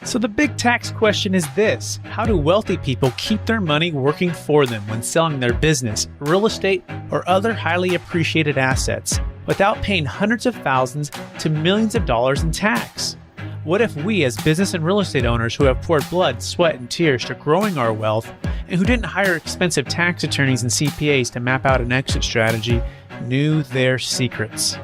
So the big tax question is this: how do wealthy people keep their money working for them when selling their business, real estate, or other highly appreciated assets without paying hundreds of thousands to millions of dollars in tax? What if we, as business and real estate owners who have poured blood, sweat, and tears to growing our wealth, and who didn't hire expensive tax attorneys and CPAs to map out an exit strategy, knew their secrets?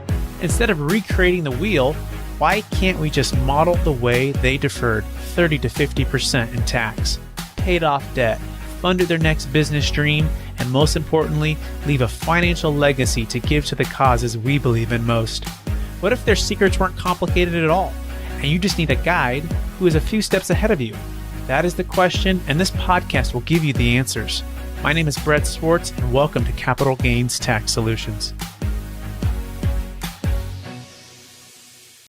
Instead of recreating the wheel, why can't we just model the way they deferred 30 to 50% in tax, paid off debt, funded their next business dream, and most importantly, leave a financial legacy to give to the causes we believe in most? What if their secrets weren't complicated at all, and you just need a guide who is a few steps ahead of you? That is the question, and this podcast will give you the answers. My name is Brett Swarts, and welcome to Capital Gains Tax Solutions.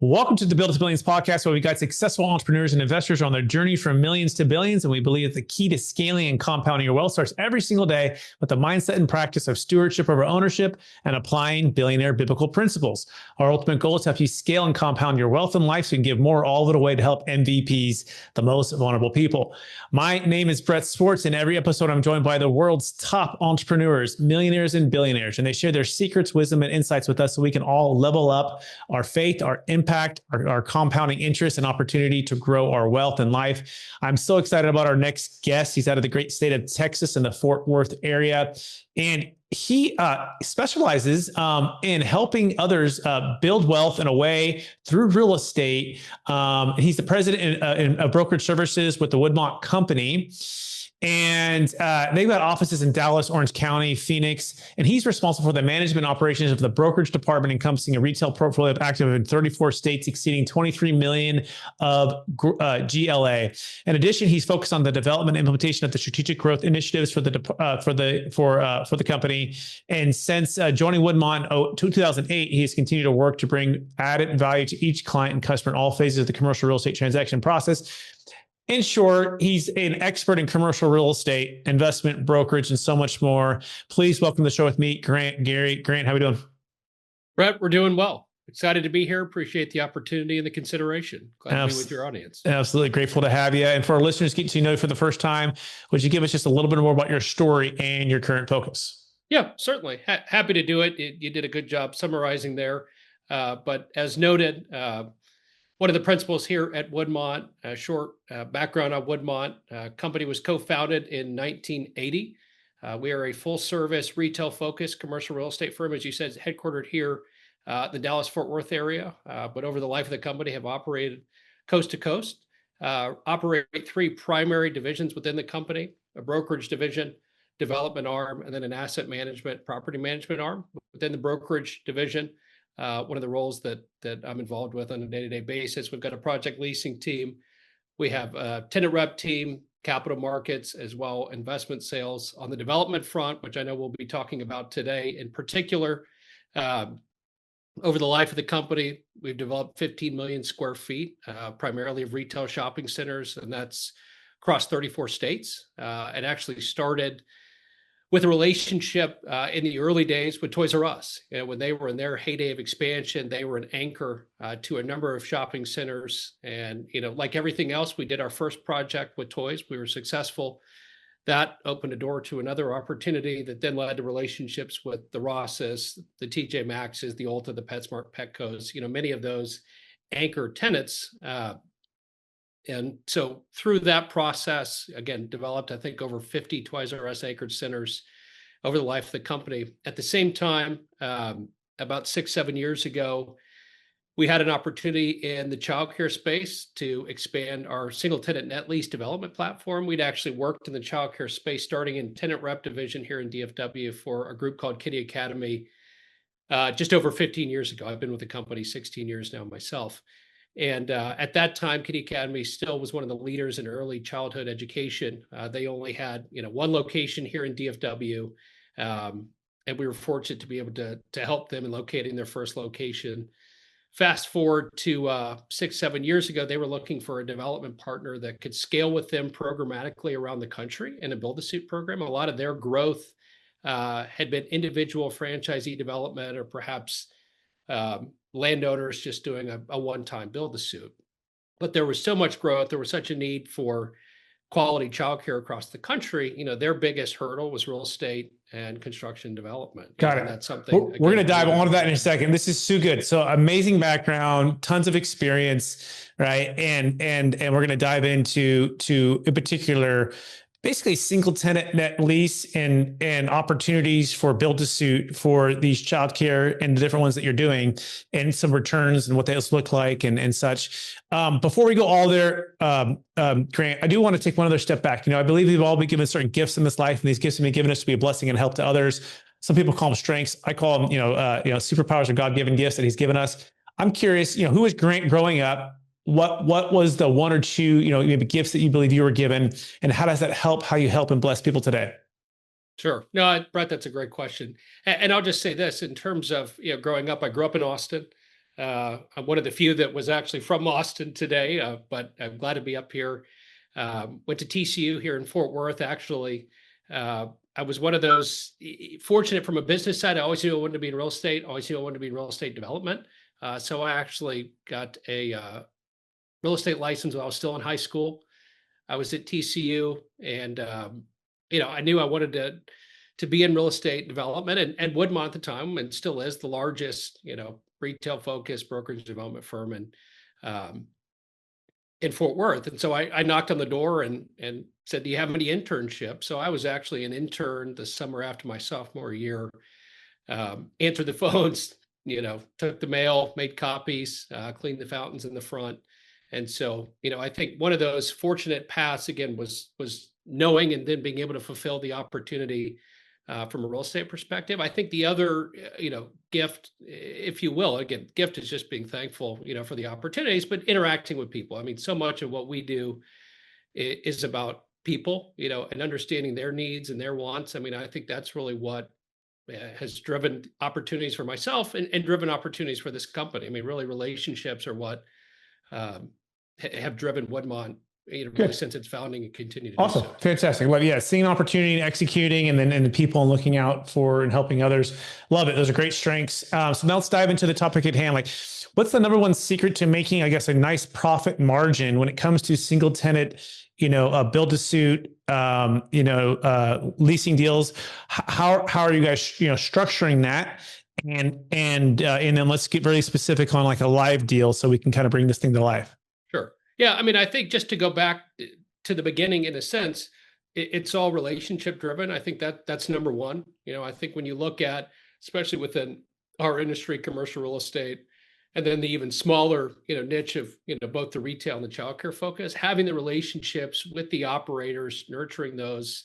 Welcome to the Build to Billions podcast, where we guide successful entrepreneurs and investors on their journey from millions to billions. And we believe that the key to scaling and compounding your wealth starts every single day with the mindset and practice of stewardship over ownership and applying billionaire biblical principles. Our ultimate goal is to help you scale and compound your wealth and life so you can give more all of it away to help MVPs, the most vulnerable people. My name is Brett Swarts, and every episode I'm joined by the world's top entrepreneurs, millionaires, and billionaires. And they share their secrets, wisdom, and insights with us so we can all level up our faith, our impact, our compounding interest and opportunity to grow our wealth and life. I'm so excited about our next guest. He's out of the great state of Texas in the Fort Worth area. And he specializes in helping others build wealth in a way through real estate. He's the president of brokerage services with the Woodmont Company. And they've got offices in Dallas, Orange County, Phoenix, and he's responsible for the management operations of the brokerage department, encompassing a retail portfolio of active in 34 states, exceeding 23 million of GLA. In addition, he's focused on the development and implementation of the strategic growth initiatives for the company. And since joining Woodmont in 2008, he has continued to work to bring added value to each client and customer in all phases of the commercial real estate transaction process. In short, he's an expert in commercial real estate, investment, brokerage, and so much more. Please welcome to the show with me, Grant Gary. Grant, how are we doing? Brett, we're doing well. Excited to be here. Appreciate the opportunity and the consideration. Glad to be with your audience. Absolutely. Grateful to have you. And for our listeners getting to know you for the first time, would you give us just a little bit more about your story and your current focus? Yeah, certainly. Happy to do it. You did a good job summarizing there. But as noted, one of the principals here at Woodmont, a short background on Woodmont, company was co-founded in 1980. We are a full-service, retail-focused commercial real estate firm, as you said, headquartered here in the Dallas-Fort Worth area. But over the life of the company, have operated coast to coast, operate three primary divisions within the company: a brokerage division, development arm, and then an asset management, property management arm. Within the brokerage division, one of the roles that I'm involved with on a day-to-day basis, we've got a project leasing team. We have a tenant rep team, capital markets, as well investment sales. On the development front, which I know we'll be talking about today in particular, over the life of the company, we've developed 15 million square feet, primarily of retail shopping centers, and that's across 34 states. It actually started with a relationship in the early days with Toys R Us. When they were in their heyday of expansion, they were an anchor to a number of shopping centers. And, like everything else, we did our first project with toys. We were successful. That opened a door to another opportunity that then led to relationships with the Rosses, the TJ Maxxes, the Ulta, the PetSmart, Petcos, many of those anchor tenants. And so through that process, again, developed, I think, over 50 Toys R Us anchored centers over the life of the company. At the same time, about 6-7 years ago, we had an opportunity in the childcare space to expand our single tenant net lease development platform. We'd actually worked in the childcare space starting in tenant rep division here in DFW for a group called Kitty Academy just over 15 years ago. I've been with the company 16 years now myself. And at that time, Kitty Academy still was one of the leaders in early childhood education. They only had, one location here in DFW, and we were fortunate to be able to help them in locating their first location. Fast forward to 6-7 years ago, they were looking for a development partner that could scale with them programmatically around the country in a build-to-suit program. A lot of their growth had been individual franchisee development, or perhaps landowners just doing a one-time build-to-suit. but there was so much growth. There was such a need for quality childcare across the country. Their biggest hurdle was real estate and construction development. Got And it. that's something We're going to dive onto that in a second. This is so good. So amazing background, tons of experience, right? And we're going to dive into in particular, basically single tenant net lease and opportunities for build to suit for these childcare and the different ones that you're doing, and some returns and what those look like and such. Before we go all there, Grant, I do want to take one other step back. I believe we've all been given certain gifts in this life, and these gifts have been given us to be a blessing and help to others. Some people call them strengths. I call them, superpowers or God-given gifts that he's given us. I'm curious, who was Grant growing up? What was the one or two, maybe gifts that you believe you were given, and how does that help how you help and bless people today? Sure. No, Brett, that's a great question. And I'll just say this in terms of, growing up, I grew up in Austin. I'm one of the few that was actually from Austin today, but I'm glad to be up here. Went to TCU here in Fort Worth, actually. I was one of those fortunate from a business side. I always knew I wanted to be in real estate. Always knew I wanted to be in real estate development. So I actually got a real estate license while I was still in high school. I was at TCU, and I knew I wanted to be in real estate development, and Woodmont at the time, and still is, the largest retail focused brokerage development firm in Fort Worth. And so I knocked on the door and said, "Do you have any internships?" So I was actually an intern the summer after my sophomore year. Answered the phones, took the mail, made copies, cleaned the fountains in the front. And so, I think one of those fortunate paths again was knowing and then being able to fulfill the opportunity from a real estate perspective. I think the other, gift, if you will, again, gift is just being thankful, for the opportunities, but interacting with people. I mean, so much of what we do is about people, and understanding their needs and their wants. I mean, I think that's really what has driven opportunities for myself and driven opportunities for this company. I mean, really relationships are what have driven Woodmont, really since its founding, and continue to awesome. do so. Fantastic. Well, yeah, seeing opportunity and executing, and then the people and looking out for and helping others. Love it. Those are great strengths. So now let's dive into the topic at hand. Like, what's the number one secret to making, I guess, a nice profit margin when it comes to single tenant, build to suit, leasing deals? How are you guys, structuring that? And then let's get very specific on like a live deal so we can kind of bring this thing to life. Sure. Yeah. I mean, I think just to go back to the beginning, in a sense, it's all relationship driven. I think that's number one. I think when you look at, especially within our industry, commercial real estate, and then the even smaller, niche of, both the retail and the childcare focus, having the relationships with the operators, nurturing those,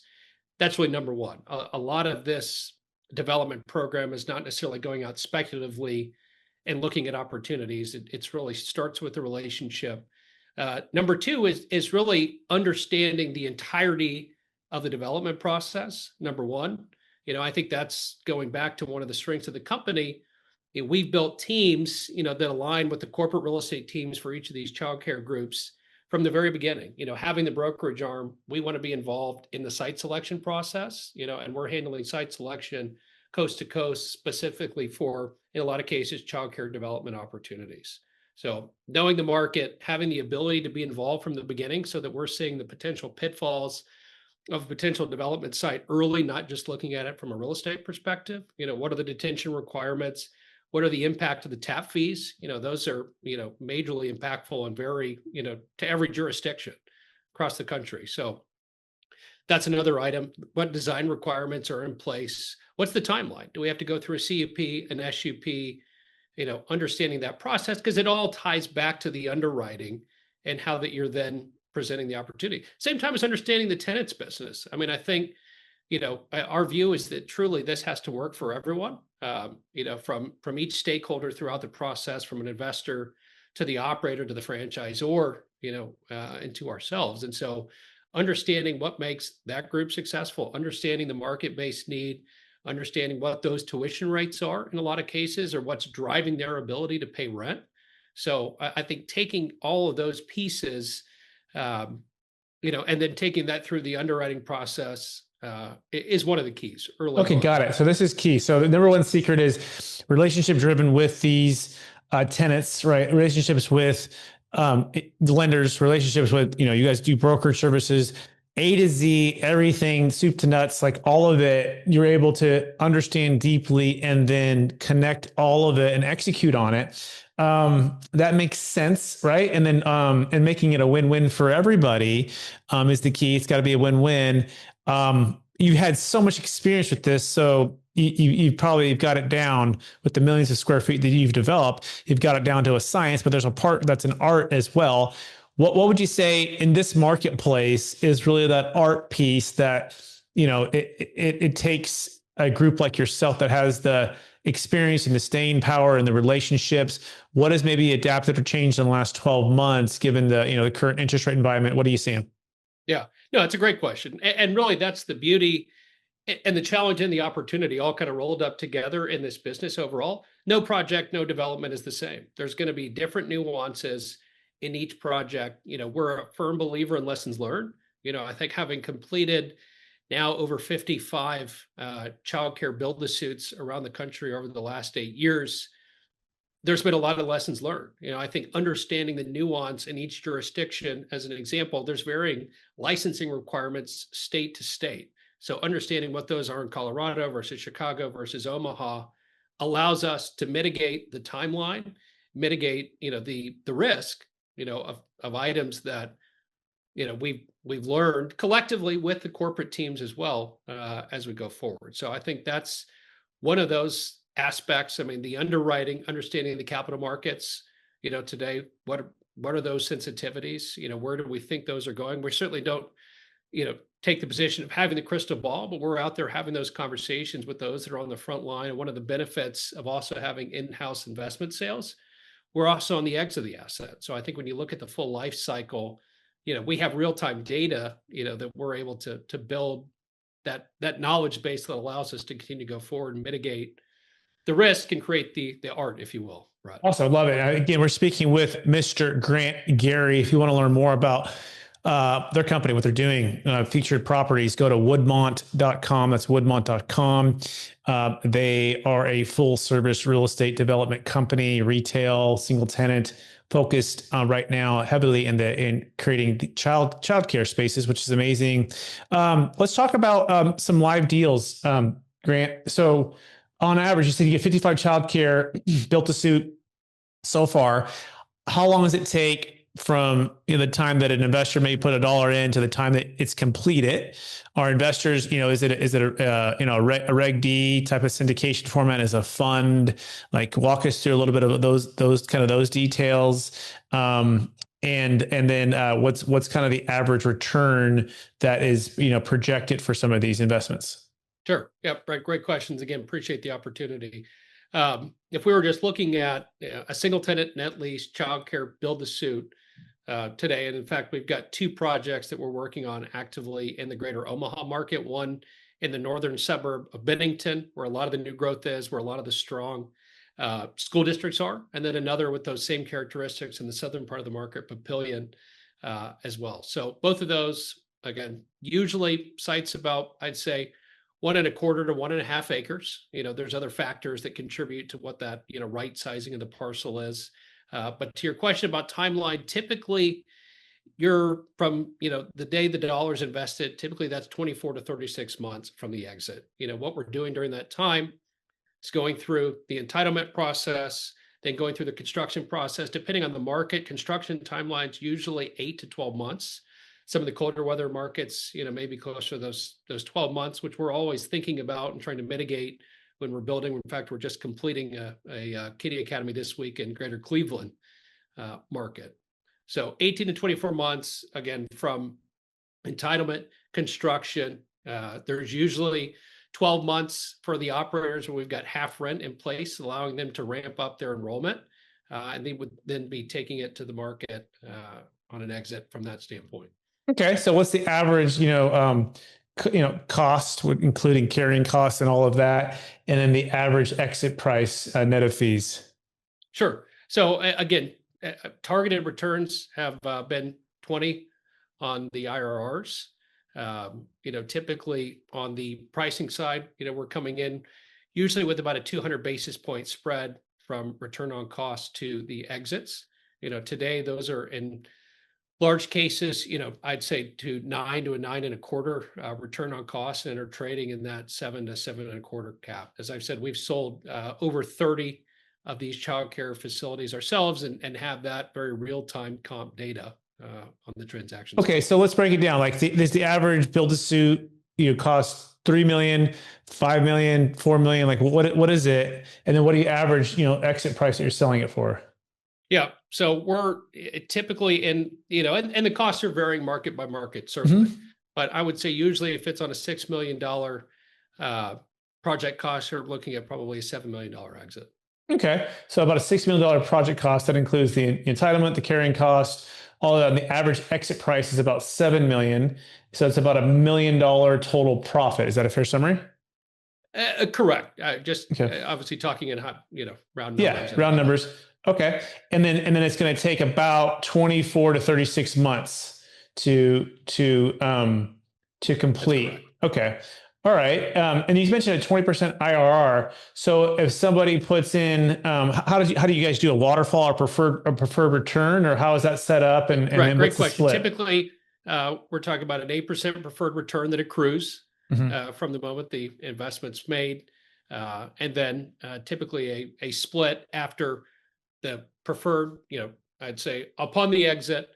that's really number one. A lot of this development program is not necessarily going out speculatively and looking at opportunities. It's really starts with the relationship. Number two is really understanding the entirety of the development process. Number one, I think that's going back to one of the strengths of the company. We've built teams, that align with the corporate real estate teams for each of these childcare groups from the very beginning. Having the brokerage arm, we want to be involved in the site selection process, and we're handling site selection coast to coast, specifically for, in a lot of cases, childcare development opportunities. So knowing the market, having the ability to be involved from the beginning so that we're seeing the potential pitfalls of a potential development site early, not just looking at it from a real estate perspective. What are the detention requirements? What are the impact of the tap fees? Those are, majorly impactful and very, to every jurisdiction across the country. So that's another item. What design requirements are in place? What's the timeline? Do we have to go through a CUP, an SUP? Understanding that process, because it all ties back to the underwriting and how that you're then presenting the opportunity. Same time as understanding the tenant's business. I mean, I think, our view is that truly this has to work for everyone, from each stakeholder throughout the process, from an investor to the operator to the franchisor, and to ourselves. And so understanding what makes that group successful, understanding the market-based need, understanding what those tuition rates are in a lot of cases, or what's driving their ability to pay rent. So I think taking all of those pieces, and then taking that through the underwriting process is one of the keys early. Okay, got it. So this is key. So the number one secret is relationship driven with these tenants, right? Relationships with the operators, nurturing those, and then let's get very specific on like a live deal so we can kind of bring this thing to life. Sure. Sure. Okay, got it. So this is key. So the number one secret is relationship driven with these tenants, right? Relationships with the lenders, relationships with, you guys do brokerage services, A to Z, everything, soup to nuts, like all of it, you're able to understand deeply and then connect all of it and execute on it. That makes sense, right? And then, and making it a win-win for everybody, is the key. It's got to be a win-win. You've had so much experience with this, so you probably got it down with the millions of square feet that you've developed. You've got it down to a science, but there's a part that's an art as well. What would you say in this marketplace is really that art piece that, it takes a group like yourself that has the experience and the staying power and the relationships? What has maybe adapted or changed in the last 12 months, given the current interest rate environment? What are you seeing? Yeah, no, it's a great question. And really that's the beauty and the challenge and the opportunity all kind of rolled up together in this business overall. No project, no development is the same. There's going to be different nuances in each project. We're a firm believer in lessons learned. I think having completed now over 55 childcare build-to-suits around the country over the last 8 years, there's been a lot of lessons learned. I think understanding the nuance in each jurisdiction, as an example, there's varying licensing requirements state to state. So understanding what those are in Colorado versus Chicago versus Omaha allows us to mitigate the timeline, mitigate, the risk, of items that, we've learned collectively with the corporate teams as well, as we go forward. So I think that's one of those aspects. I mean, the underwriting, understanding the capital markets, today, what are those sensitivities? Where do we think those are going? We certainly don't, take the position of having the crystal ball, but we're out there having those conversations with those that are on the front line. And one of the benefits of also having in-house investment sales, we're also on the eggs of the asset. So I think when you look at the full life cycle, we have real-time data, that we're able to build that knowledge base that allows us to continue to go forward and mitigate the risk and create the art, if you will. Right. Also, I love it. Again, we're speaking with Mr. Grant Gary. If you want to learn more about their company, what they're doing, featured properties, go to woodmont.com. That's woodmont.com. They are a full service real estate development company, retail, single tenant, focused right now heavily in creating the childcare spaces, which is amazing. Let's talk about some live deals, Grant. So on average, you said you get 55 childcare built to suit so far. How long does it take from the time that an investor may put $1 in to the time that it's completed? Are investors, is it a Reg D type of syndication format as a fund? Like, walk us through a little bit of those details. And then what's kind of the average return that is projected for some of these investments? Sure. Yep. Right. Great questions. Again, appreciate the opportunity. If we were just looking at a single tenant net lease childcare build to suit today, and in fact, we've got 2 projects that we're working on actively in the greater Omaha market, one in the northern suburb of Bennington, where a lot of the new growth is, where a lot of the strong school districts are, and then another with those same characteristics in the southern part of the market, Papillion, as well. So both of those, again, usually sites about, I'd say, 1.25 to 1.5 acres. There's other factors that contribute to what that, right sizing of the parcel is. But to your question about timeline, typically you're from, the day the dollar's invested, typically that's 24 to 36 months from the exit. What we're doing during that time is going through the entitlement process, then going through the construction process. Depending on the market, construction timelines usually 8 to 12 months. Some of the colder weather markets, maybe closer to those 12 months, which we're always thinking about and trying to mitigate when we're building. In fact, we're just completing a Kiddie Academy this week in greater Cleveland market. So 18 to 24 months, again, from entitlement, construction. There's usually 12 months for the operators where we've got half rent in place, allowing them to ramp up their enrollment. And they would then be taking it to the market on an exit from that standpoint. Okay, so what's the average, cost, including carrying costs and all of that, and then the average exit price net of fees? Sure. So again, targeted returns have been 20 on the IRRs. Typically on the pricing side, we're coming in usually with about a 200 basis point spread from return on cost to the exits. Today those are in large cases, I'd say to 9 to a 9.25 return on cost, and are trading in that 7 to 7.25 cap. As I've said, we've sold over 30 of these childcare facilities ourselves, and have that very real-time comp data on the transactions. Okay, so let's break it down. Like there's the average build to suit, cost 3 million, 5 million, 4 million. Like what is it? And then what do you average, exit price that you're selling it for? Yeah. So we're typically in, and the costs are varying market by market, certainly. Mm-hmm. But I would say usually if it's on a $6 million project cost, you're looking at probably a $7 million exit. Okay. So about a $6 million project cost that includes the entitlement, the carrying cost, all of that. And the average exit price is about 7 million. So it's about $1 million total profit. Is that a fair summary? Correct. Just Okay. obviously talking in hot, round Yeah, numbers. round numbers. Okay. And then it's going to take about 24 to 36 months to complete. Okay. All right. And you mentioned a 20% IRR. So if somebody puts in, how do you guys do a waterfall or preferred return, or how is that set up? And right. then Great what's the question. split? Typically, we're talking about an 8% preferred return that accrues Mm-hmm. from the moment the investment's made. And then typically a split after the preferred, I'd say upon the exit,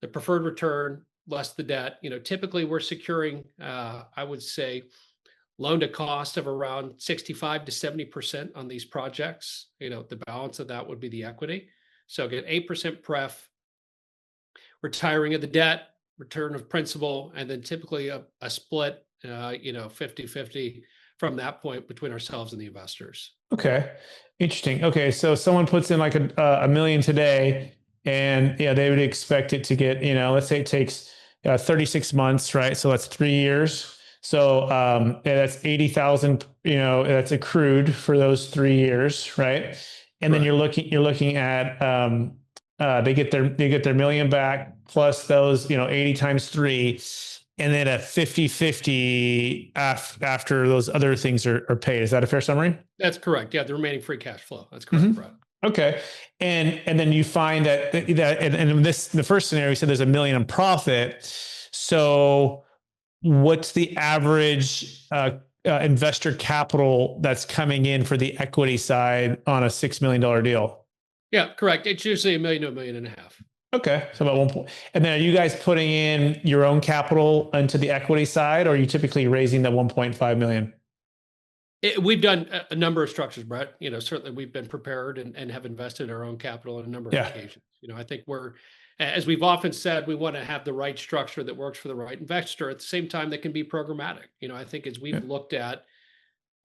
the preferred return less the debt. Typically we're securing, I would say, loan to cost of around 65 to 70% on these projects. The balance of that would be the equity. So get 8% pref, retiring of the debt, return of principal, and then typically a split, 50-50 from that point between ourselves and the investors. Okay. Interesting. Okay. So someone puts in like a million today, and yeah, they would expect it to get, let's say it takes 36 months, right? So that's 3 years. So yeah, that's 80,000, that's accrued for those 3 years, right? And then Right. you're looking at they get their million back plus those, 80 times 3, and then a 50-50 after those other things are paid. Is that a fair summary? That's correct. Yeah, the remaining free cash flow. That's correct, Brett. Okay. And then you find that and in the first scenario, you said there's $1 million in profit. So what's the average investor capital that's coming in for the equity side on a $6 million deal? Yeah, correct. It's usually $1 million to $1.5 million. Okay. So about 1 point. And then are you guys putting in your own capital into the equity side, or are you typically raising the 1.5 million? We've done a number of structures, Brett. Certainly we've been prepared and have invested our own capital on a number of occasions. I think as we've often said, we want to have the right structure that works for the right investor at the same time that can be programmatic. I think as we've looked at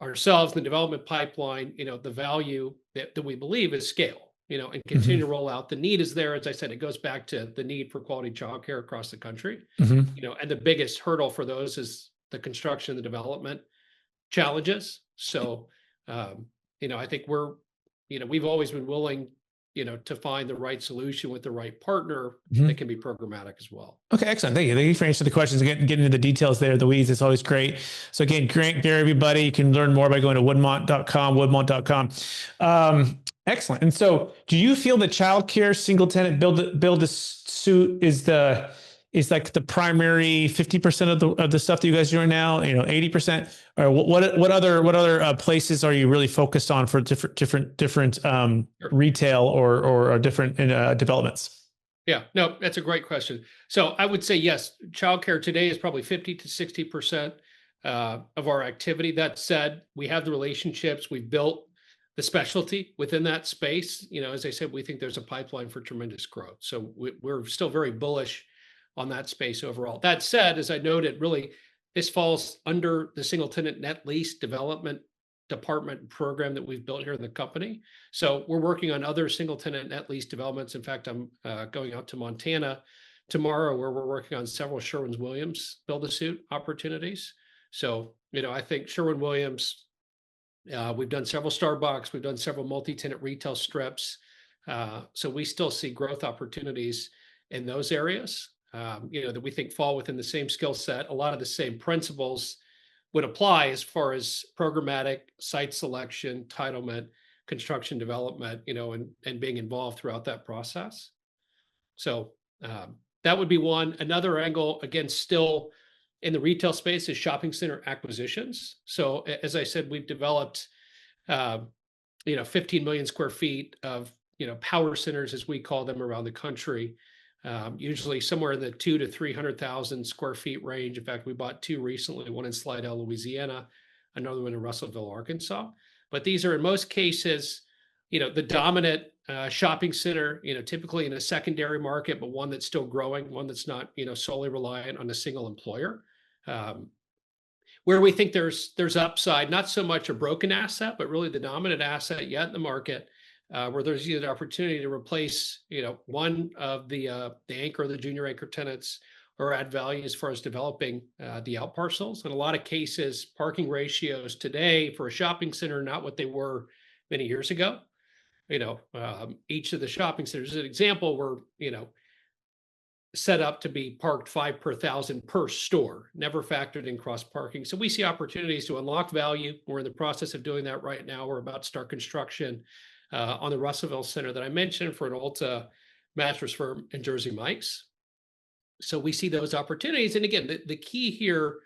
ourselves, the development pipeline, the value that we believe is scale, and continue to roll out. The need is there. As I said, it goes back to the need for quality childcare across the country. And the biggest hurdle for those is the construction, the development challenges. So, I think we've always been willing, to find the right solution with the right partner that can be programmatic as well. Okay, excellent. Thank you. Thank you for answering the questions. Getting into the details there, the weeds, it's always great. So again, great, everybody. You can learn more by going to woodmont.com. Excellent. And so do you feel the childcare single tenant build to suit is like the primary 50% of the stuff that you guys are doing now, 80%, or what other places are you really focused on for different retail or different developments? Yeah, no, that's a great question. So I would say, yes, childcare today is probably 50 to 60% of our activity. That said, we have the relationships, we've built the specialty within that space. As I said, we think there's a pipeline for tremendous growth. So we're still very bullish on that space overall. That said, as I noted, really, this falls under the single tenant net lease development department program that we've built here in the company. So we're working on other single tenant net lease developments. In fact, I'm going out to Montana tomorrow, where we're working on several Sherwin-Williams build-to-suit opportunities. So, I think Sherwin-Williams, we've done several Starbucks, we've done several multi-tenant retail strips. So we still see growth opportunities in those areas. That we think fall within the same skill set. A lot of the same principles would apply as far as programmatic, site selection, entitlement, construction development, and being involved throughout that process. So that would be one. Another angle, again, still in the retail space, is shopping center acquisitions. So as I said, we've developed 15 million square feet of power centers, as we call them, around the country. Usually somewhere in the 200,000 to 300,000 square feet range. In fact, we bought two recently, one in Slidell, Louisiana, another one in Russellville, Arkansas. But these are in most cases, the dominant shopping center, typically in a secondary market, but one that's still growing, one that's not, solely reliant on a single employer. Where we think there's upside, not so much a broken asset, but really the dominant asset yet in the market, where there's either an opportunity to replace, one of the anchor or the junior anchor tenants, or add value as far as developing the out parcels. In a lot of cases, parking ratios today for a shopping center are not what they were many years ago. Each of the shopping centers, as an example, were set up to be parked 5 per 1,000 per store, never factored in cross parking. So we see opportunities to unlock value. We're in the process of doing that right now. We're about to start construction on the Russellville Center that I mentioned for an Ulta mattress firm in Jersey Mike's. So we see those opportunities. And again, the key here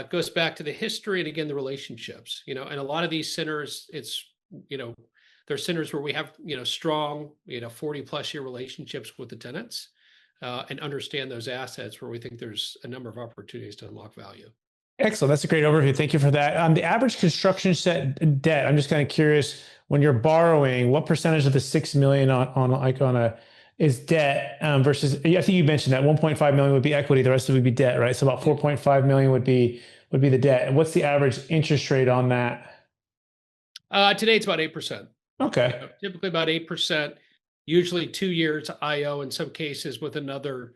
goes back to the history and, again, the relationships. And a lot of these centers, it's, they're centers where we have, strong, 40 plus year relationships with the tenants, and understand those assets, where we think there's a number of opportunities to unlock value. Excellent. That's a great overview. Thank you for that. The average construction set debt, I'm just kind of curious, when you're borrowing, what percentage of the $6 million is debt versus, I think you mentioned that 1.5 million would be equity, the rest of it would be debt, right? So about 4.5 million would be the debt. And what's the average interest rate on that? Today it's about 8%. Okay. Typically about 8%, usually 2 years IO in some cases, with another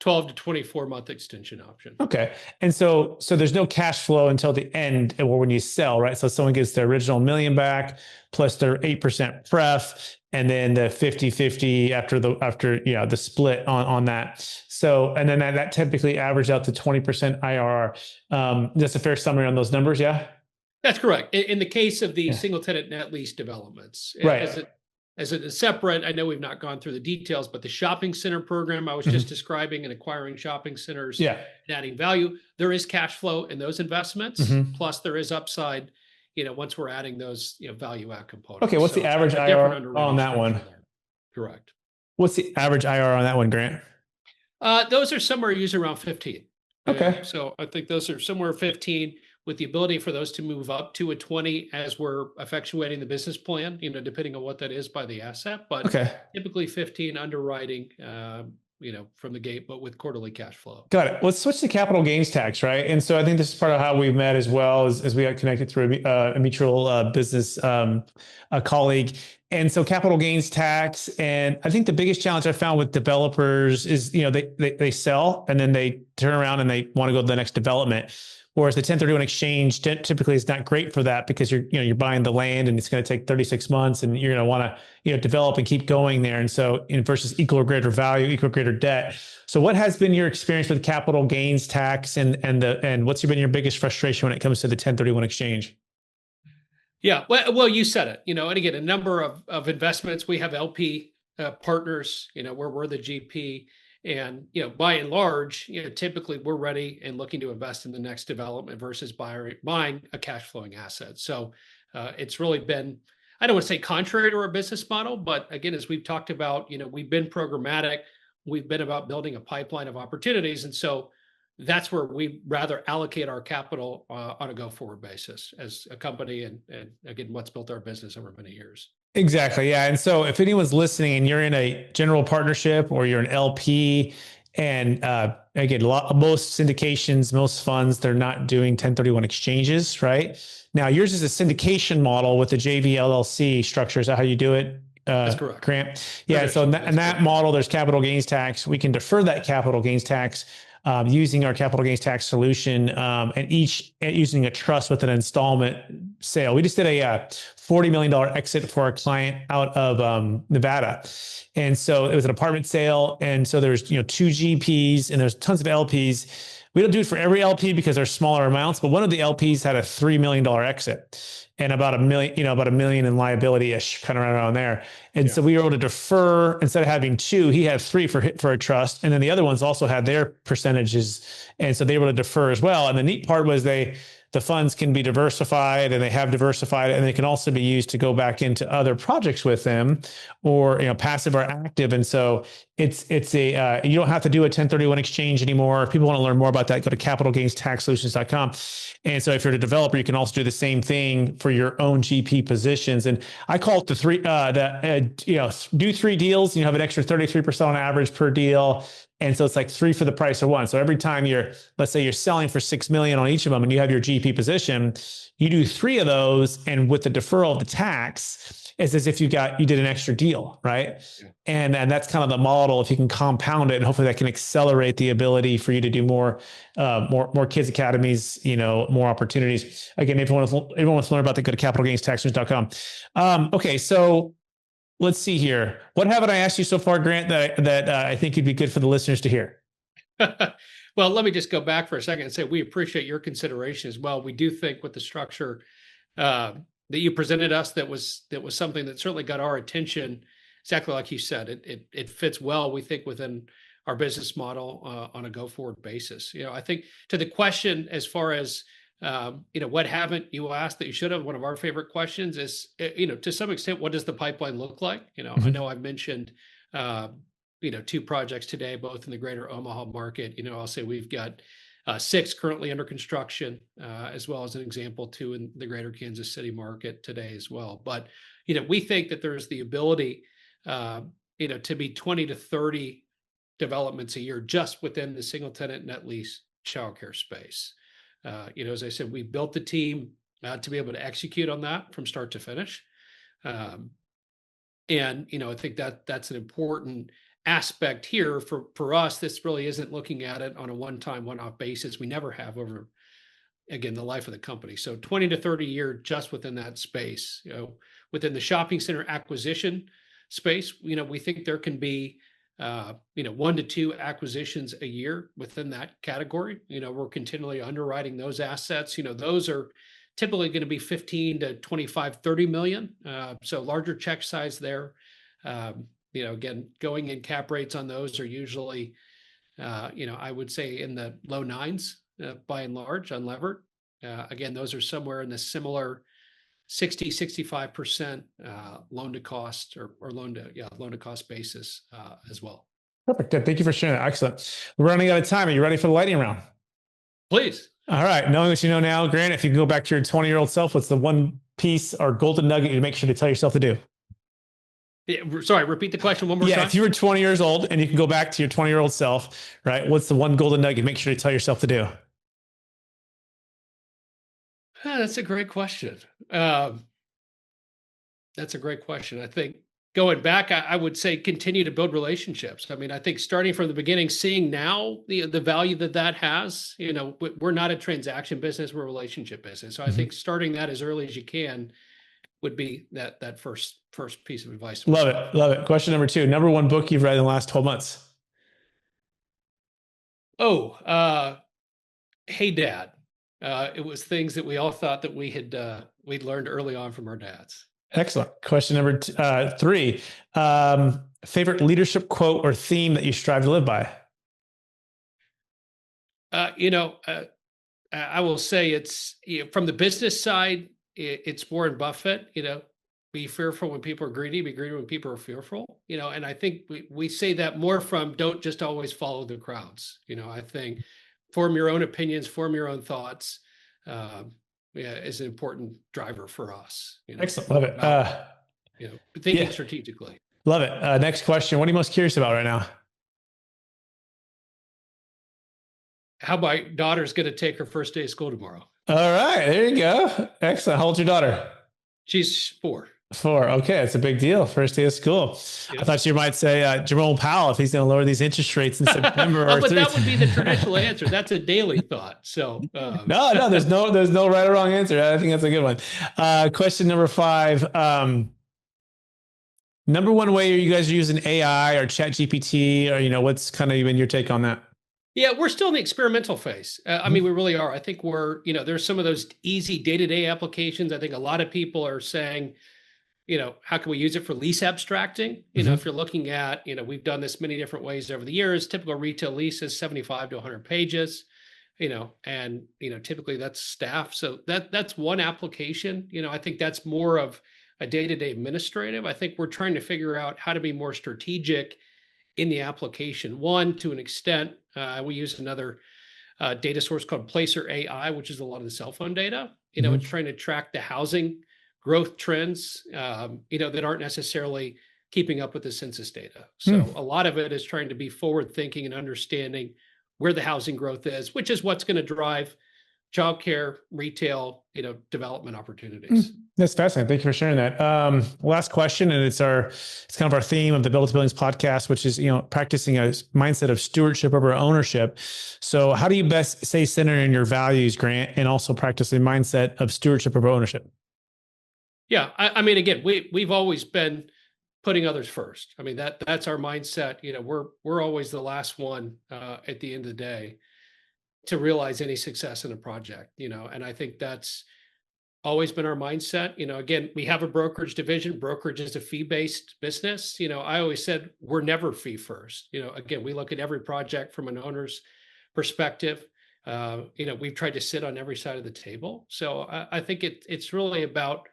12 to 24 month extension option. Okay. And so there's no cash flow until the end, or when you sell, right? So someone gets their original $1 million back plus their 8% pref, and then the 50-50 after the split on that. So, and then that typically averages out to 20% IRR. That's a fair summary on those numbers. Yeah. That's correct. In the case of the single tenant net lease developments, right. As a separate, I know we've not gone through the details, but the shopping center program I was just describing, and acquiring shopping centers and adding value, there is cash flow in those investments. Plus there is upside, once we're adding those, value add components. Okay. What's the average IRR on that one? Correct. What's the average IRR on that one, Grant? Those are somewhere usually around 15. Okay. So I think those are somewhere 15, with the ability for those to move up to a 20 as we're effectuating the business plan, depending on what that is by the asset. But typically 15 underwriting, from the gate, but with quarterly cash flow. Got it. Let's switch to capital gains tax, right? And so I think this is part of how we've met as well, as we got connected through a mutual business colleague. And so capital gains tax, and I think the biggest challenge I found with developers is, they sell and then they turn around and they want to go to the next development. Whereas the 1031 exchange typically is not great for that, because you're buying the land and it's going to take 36 months and you're going to want to, develop and keep going there. And so versus equal or greater value, equal or greater debt. So what has been your experience with capital gains tax, and what's been your biggest frustration when it comes to the 1031 exchange? Yeah, well, you said it, and again, a number of investments, we have LP partners, where we're the GP. And, by and large, typically we're ready and looking to invest in the next development versus buying a cash flowing asset. So it's really been, I don't want to say contrary to our business model, but again, as we've talked about, we've been programmatic, we've been about building a pipeline of opportunities. And so that's where we rather allocate our capital on a go forward basis as a company. And again, what's built our business over many years. Exactly. Yeah. And so if anyone's listening and you're in a general partnership or you're an LP, and again, most syndications, most funds, they're not doing 1031 exchanges, right? Now, yours is a syndication model with the JV LLC structure. Is that how you do it? That's correct. Grant? Yeah. So in that model, there's capital gains tax. We can defer that capital gains tax using our capital gains tax solution, and using a trust with an installment sale. We just did a $40 million exit for our client out of Nevada. And so it was an apartment sale. And so there's, two GPs and there's tons of LPs. We don't do it for every LP because they're smaller amounts, but one of the LPs had a $3 million exit and about about $1 million in liability ish, kind of around there. And so we were able to defer. Instead of having two, he had three for a trust. And then the other ones also had their percentages. And so they were able to defer as well. And the neat part was the funds can be diversified, and they have diversified, and they can also be used to go back into other projects with them, or passive or active. And so it's a you don't have to do a 1031 exchange anymore. If people want to learn more about that, go to capitalgainstaxsolutions.com. And so if you're a developer, you can also do the same thing for your own GP positions. And I call it do 3 deals, have an extra 33% on average per deal. And so it's like 3 for the price of 1. So every time let's say you're selling for 6 million on each of them, and you have your GP position, you do 3 of those. And with the deferral of the tax, it's as if you did an extra deal, right? Yeah. And that's kind of the model. If you can compound it, and hopefully that can accelerate the ability for you to do more kids academies, more opportunities. Again, if everyone wants to learn about that, go to capitalgainstaxsolutions.com. Okay, so let's see here. What haven't I asked you so far, Grant, that I think would be good for the listeners to hear? Well, let me just go back for a second and say we appreciate your consideration as well. We do think with the structure that you presented us, that was something that certainly got our attention. Exactly like you said, it fits well, we think, within our business model on a go forward basis. I think to the question as far as what haven't you asked that you should have, one of our favorite questions is, to some extent, what does the pipeline look like? I know I've mentioned, 2 projects today, both in the greater Omaha market. I'll say we've got 6 currently under construction, as well as an example 2 in the greater Kansas City market today as well. But, we think that there's the ability, to be 20 to 30 developments a year just within the single tenant net lease childcare space. As I said, we built the team to be able to execute on that from start to finish. And, I think that's an important aspect here for us. This really isn't looking at it on a one-time, one-off basis. We never have over, again, the life of the company. So 20 to 30 year just within that space. Within the shopping center acquisition space, we think there can be 1 to 2 acquisitions a year within that category. We're continually underwriting those assets. Those are typically going to be 15 to 25, 30 million. So larger check size there. Again, going in cap rates on those are usually, I would say in the low 9s by and large, unlevered. Again, those are somewhere in the similar 60, 65% loan to cost or loan to cost basis as well. Perfect. Thank you for sharing that. Excellent. We're running out of time. Are you ready for the lightning round? Please. All right. Knowing what you know now, Grant, if you can go back to your 20-year-old self, what's the one piece or golden nugget you make sure to tell yourself to do? Yeah, sorry, repeat the question one more time. Yeah, if you were 20 years old and you can go back to your 20-year-old self, right? What's the one golden nugget you make sure to tell yourself to do? That's a great question. That's a great question. I think going back, I would say continue to build relationships. I mean, I think starting from the beginning, seeing now the value that has, we're not a transaction business, we're a relationship business. So I think starting that as early as you can would be that first piece of advice. Love it. Love it. Question number 2, number 1 book you've read in the last 12 months. Hey Dad. It was things that we all thought that we'd learned early on from our dads. Excellent. Question number 3, favorite leadership quote or theme that you strive to live by? I will say it's from the business side, it's Warren Buffett, be fearful when people are greedy, be greedy when people are fearful, and I think we say that more from don't just always follow the crowds. I think form your own opinions, form your own thoughts, is an important driver for us. Excellent. Love it. Thinking strategically. Love it. Next question. What are you most curious about right now? How my daughter's going to take her first day of school tomorrow. All right. There you go. Excellent. How old's your daughter? She's 4. 4. Okay. It's a big deal. First day of school. Yeah. I thought you might say Jerome Powell, if he's going to lower these interest rates in September. But that would be the traditional answer. That's a daily thought. So no, there's no right or wrong answer. I think that's a good one. Question number 5. Number 1 way you guys are using AI or Chat GPT, or what's kind of even your take on that? Yeah, we're still in the experimental phase. I mean, we really are. I think there's some of those easy day-to-day applications. I think a lot of people are saying, how can we use it for lease abstracting? If you're looking at, we've done this many different ways over the years. Typical retail lease is 75 to 100 pages, and, typically that's staff. So that's one application. I think that's more of a day-to-day administrative. I think we're trying to figure out how to be more strategic in the application. One, to an extent, we use another data source called Placer AI, which is a lot of the cell phone data. It's trying to track the housing growth trends, that aren't necessarily keeping up with the census data. So a lot of it is trying to be forward thinking and understanding where the housing growth is, which is what's going to drive childcare, retail, development opportunities. That's fascinating. Thank you for sharing that. Last question, and it's kind of our theme of the Build to Billions podcast, which is, practicing a mindset of stewardship over ownership. So how do you best stay centered in your values, Grant, and also practice a mindset of stewardship over ownership? Yeah. I mean, again, we've always been putting others first. I mean, that's our mindset. We're always the last one at the end of the day to realize any success in a project, and I think that's always been our mindset. Again, we have a brokerage division. Brokerage is a fee-based business. I always said we're never fee first. Again, we look at every project from an owner's perspective. We've tried to sit on every side of the table. So I think it's really about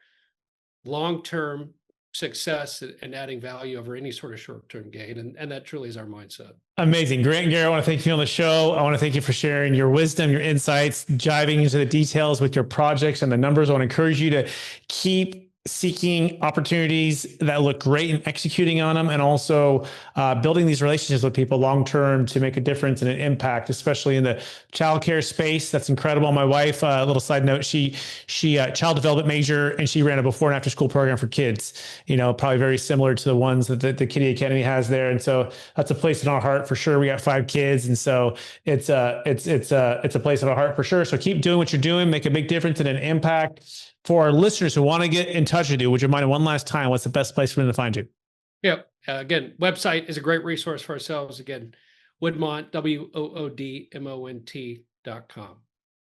long-term success and adding value over any sort of short-term gain. And that truly is our mindset. Amazing. Grant and Gary, I want to thank you on the show. I want to thank you for sharing your wisdom, your insights, diving into the details with your projects and the numbers. I want to encourage you to keep seeking opportunities that look great and executing on them, and also building these relationships with people long-term to make a difference and an impact, especially in the childcare space. That's incredible. My wife, a little side note, she child development major, and she ran a before and after school program for kids, probably very similar to the ones that the Kiddie Academy has there. And so that's a place in our heart for sure. We got 5 kids. And so it's a place in our heart for sure. So keep doing what you're doing, make a big difference and an impact. For our listeners who want to get in touch with you, would you mind one last time, what's the best place for them to find you? Yep. Again, website is a great resource for ourselves. Again, Woodmont, WOODMONT.com.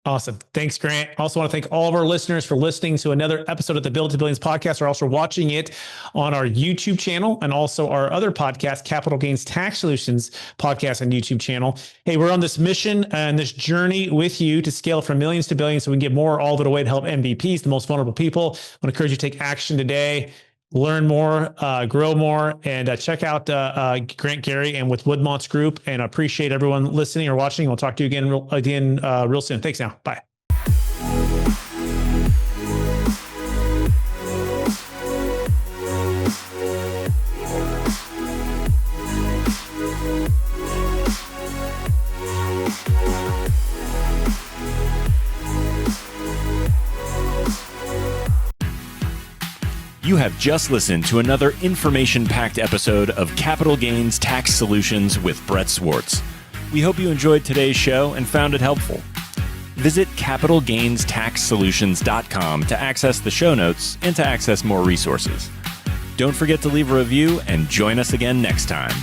Awesome. Thanks, Grant. Also want to thank all of our listeners for listening to another episode of the Build to Billions podcast. We're also watching it on our YouTube channel and also our other podcast, Capital Gains Tax Solutions podcast and YouTube channel. Hey, we're on this mission and this journey with you to scale from millions to billions so we can get more, all of it away to help MVPs, the most vulnerable people. I want to encourage you to take action today. Learn more, grow more, and check out Grant, Gary, and with Woodmont's group. And I appreciate everyone listening or watching. We'll talk to you again real soon. Thanks now. Bye. You have just listened to another information-packed episode of Capital Gains Tax Solutions with Brett Swarts. We hope you enjoyed today's show and found it helpful. Visit capitalgainstaxsolutions.com to access the show notes and to access more resources. Don't forget to leave a review and join us again next time.